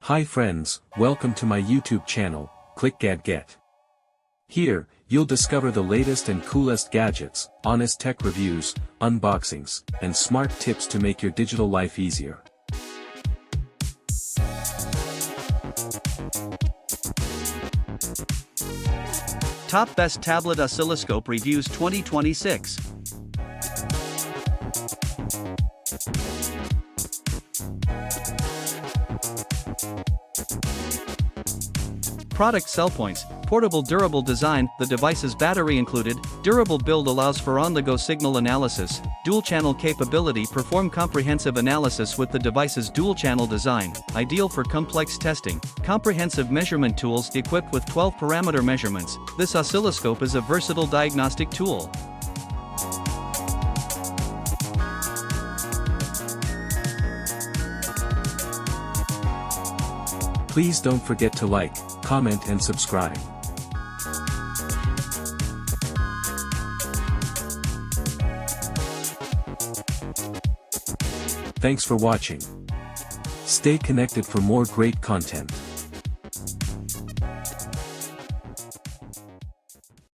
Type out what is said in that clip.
Hi friends, welcome to my YouTube channel, clickgatget. Here, you'll discover the latest and coolest gadgets, honest tech reviews, unboxings, and smart tips to make your digital life easier. Top Best Tablet Oscilloscope Reviews 2026. Product sell points: portable durable design, the device's battery included, durable build allows for on-the-go signal analysis, dual-channel capability perform comprehensive analysis with the device's dual-channel design, ideal for complex testing, comprehensive measurement tools equipped with 12-parameter measurements. This oscilloscope is a versatile diagnostic tool. Please don't forget to like, comment and subscribe. Thanks for watching. Stay connected for more great content.